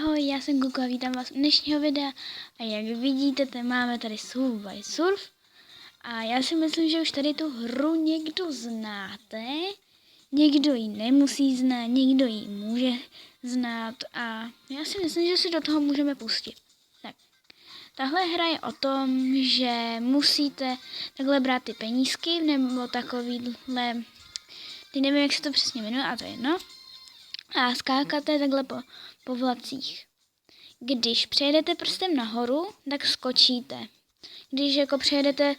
Ahoj, já jsem Kuka, vítám vás u dnešního videa a jak vidíte, máme tady Surf by Surf a já si myslím, že už tady tu hru někdo znáte, někdo ji nemusí znát, někdo ji může znát a já si myslím, že si do toho můžeme pustit. Tak, tahle hra je o tom, že musíte takhle brát ty penízky nebo takovýhle, teď nevím, jak se to přesně jmenuje, a to je jedno. A skákáte takhle po vlacích. Když přejedete prstem nahoru, tak skočíte. Když jako přejedete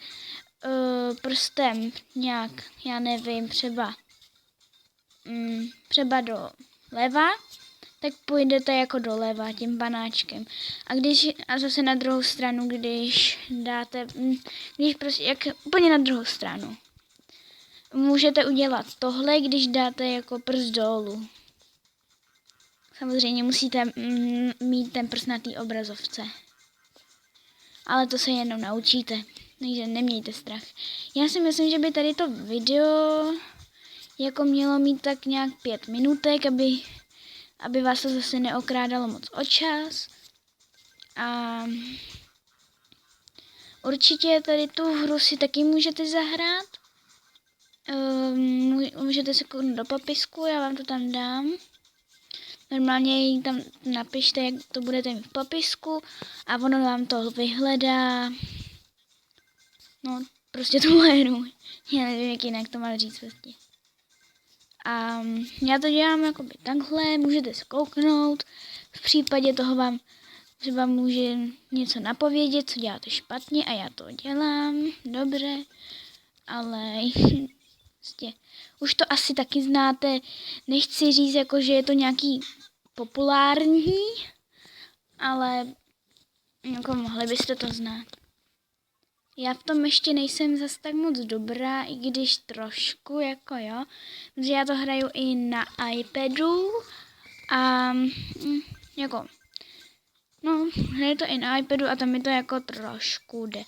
prstem nějak, já nevím, třeba do leva, tak půjdete jako doleva tím panáčkem. A zase na druhou stranu, když prostě jak úplně na druhou stranu. Můžete udělat tohle, když dáte jako prst dolů. Samozřejmě musíte mít ten prst na té obrazovce. Ale to se jenom naučíte, takže nemějte strach. Já si myslím, že by tady to video jako mělo mít tak nějak 5 minutek, aby vás to zase neokrádalo moc o čas. A určitě tady tu hru si taky můžete zahrát. Můžete se kouknout do popisku, já vám to tam dám. Normálně ji tam napište, jak to budete mít v popisku a ono vám to vyhledá. No, prostě tuhle hru. Já nevím, jak jinak to má říct prostě. A já to dělám jakoby takhle, můžete se kouknout. V případě toho vám třeba může něco napovědět, co děláte špatně a já to dělám dobře, ale prostě už to asi taky znáte. Nechci říct, jako, že je to nějaký populární, ale jako mohli byste to znát. Já v tom ještě nejsem zas tak moc dobrá, i když trošku, jako jo, protože já to hraju i na iPadu a jako, no, hraju to i na iPadu a tam mi to jako trošku jde.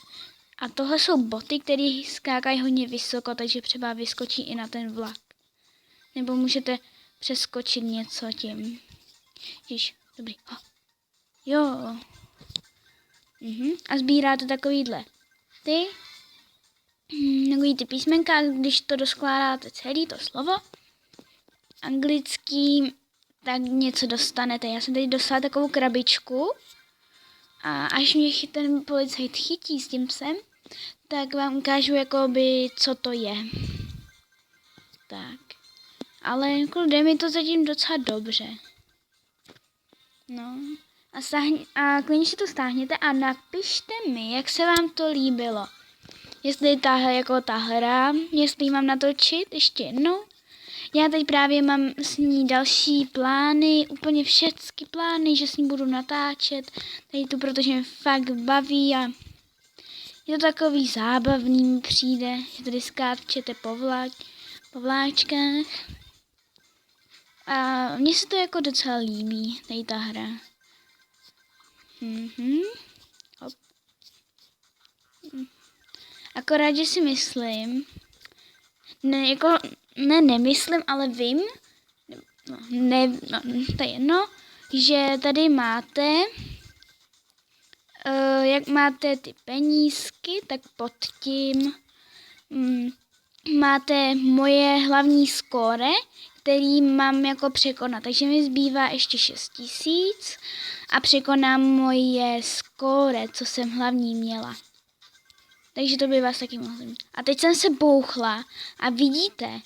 A tohle jsou boty, které skákají hodně vysoko, takže třeba vyskočí i na ten vlak. Nebo můžete přeskočit něco tím. Jež, dobrý. Jo. A sbíráte takovýhle takový ty písmenka, když to doskládáte celý to slovo anglický, tak něco dostanete. Já jsem tady dostala takovou krabičku a až mě ten policajt chytí s tím psem, tak vám ukážu, jakoby, co to je. Tak. Ale jako jde mi to zatím docela dobře. No. A klidně si to stáhněte a napište mi, jak se vám to líbilo. Jestli ta hra, jestli mám natočit ještě jednou. Já teď právě mám s ní další plány, úplně všechny plány, že s ní budu natáčet. Tady tu, protože mě fakt baví a je to takový zábavný, mi přijde, že tady skáčete po vláčkách. A mně se to jako docela líbí, tady ta hra. Hop. Akorát, že si myslím, nemyslím, ale vím, to je jedno, že tady máte, jak máte ty penízky, tak pod tím máte moje hlavní skóre, který mám jako překonat. Takže mi zbývá ještě 6000 a překonám moje skóre, co jsem hlavní měla. Takže to by vás taky mohlo mít. A teď jsem se bouchla a vidíte,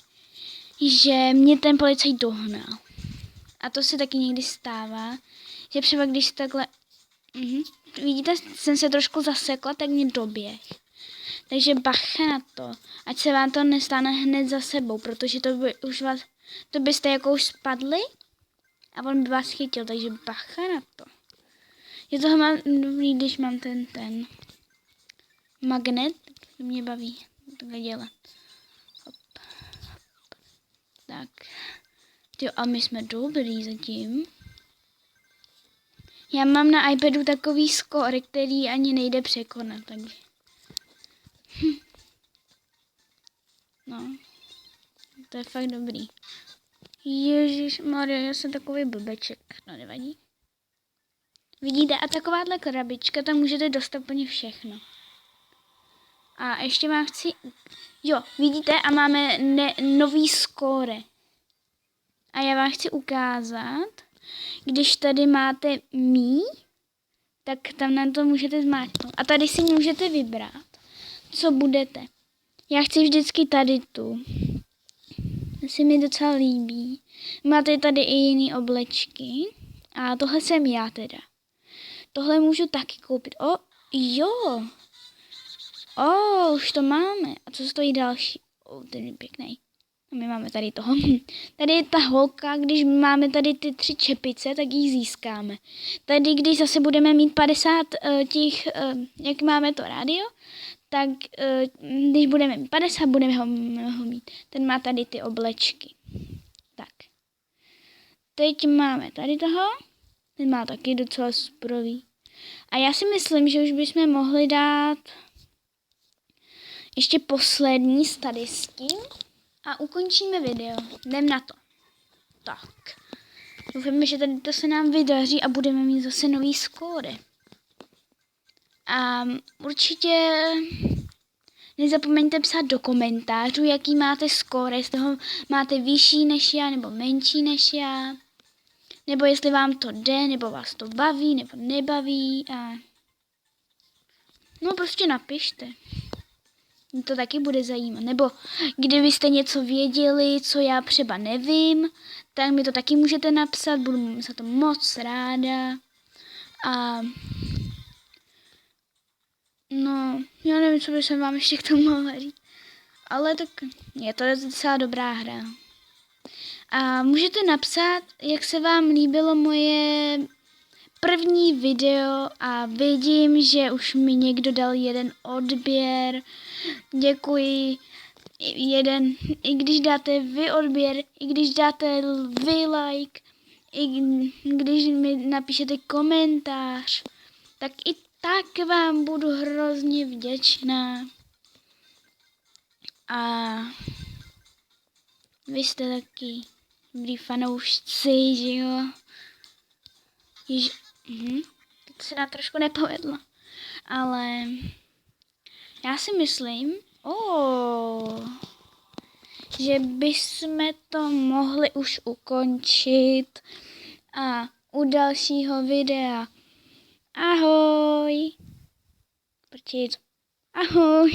že mě ten policajt dohnal. A to se taky někdy stává, že třeba když takhle, vidíte, jsem se trošku zasekla, tak mě doběh. Takže bacha na to, ať se vám to nestane hned za sebou, protože to byste jako už spadli a on by vás chytil, takže bacha na to. Je toho mám dobrý, když mám ten magnet, to mě baví takhle dělat. Hop. Tak. Tyjo, a my jsme dobrý zatím. Já mám na iPadu takový skóre, který ani nejde překonat, takže. No. To je fakt dobrý. Ježišmarja, já jsem takový blbeček. No nevadí. Vidíte, a takováhle krabička, tam můžete dostat úplně všechno. A ještě vám chci... Jo, vidíte, a máme nový skóre. A já vám chci ukázat, když tady máte mí, tak tam na to můžete zmáčknout. A tady si můžete vybrat, co budete. Já chci vždycky tady tu. To se mi docela líbí. Máte tady i jiný oblečky. A tohle jsem já teda. Tohle můžu taky koupit. O, jo. O, už to máme. A co stojí další? O, ten je pěkný. A my máme tady toho. Tady je ta holka, když máme tady ty 3 čepice, tak ji získáme. Tady, když zase budeme mít 50 těch, jak máme to rádio, tak když budeme mít 50, budeme ho mít. Ten má tady ty oblečky. Tak. Teď máme tady toho. Ten má taky docela superový. A já si myslím, že už bychom mohli dát ještě poslední tady s tím a ukončíme video. Jdem na to. Tak. Doufáme, že tady to se nám vydaří a budeme mít zase nový skóre. A určitě nezapomeňte psát do komentářů, jaký máte skóre, jestli ho máte vyšší než já nebo menší než já. Nebo jestli vám to jde, nebo vás to baví, nebo nebaví. A... No prostě napište. Mě to taky bude zajímat. Nebo kdybyste něco věděli, co já třeba nevím, tak mi to taky můžete napsat, budu za to moc ráda. A no, já nevím, co bych vám ještě k tomu mohla říct. Ale tak je to docela dobrá hra. A můžete napsat, jak se vám líbilo moje první video a vidím, že už mi někdo dal 1 odběr. Děkuji. I když dáte vy odběr, i když dáte vy like, i když mi napíšete komentář, tak i tak vám budu hrozně vděčná. A vy jste taky dobrý fanoušci, že jo? Teď se nám trošku nepovedlo. Ale já si myslím, že bychom to mohli už ukončit a u dalšího videa. Ahoj. Ahoj.